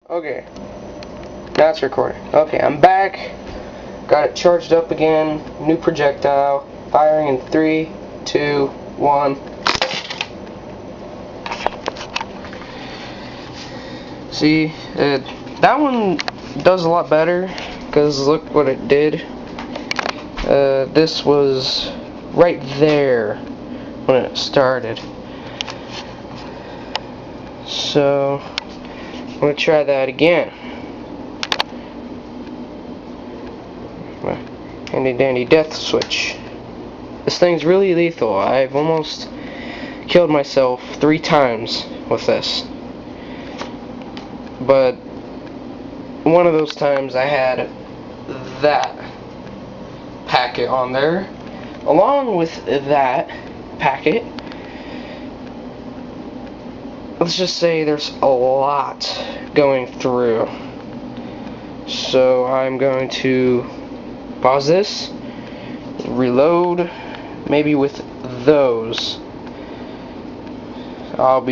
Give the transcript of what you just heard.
Okay, now it's recording. Okay, I'm back. Got it charged up again. New projectile. Firing in 3, 2, 1. See, that one does a lot better, because look what it did. This was right there when it started. So, I'm going to try that again. Handy dandy death switch. This thing's really lethal. I've almost killed myself 3 times with this. But one of those times I had that packet on there. Along with that packet, let's just say there's a lot going through. So I'm going to pause this, reload, maybe with those. I'll be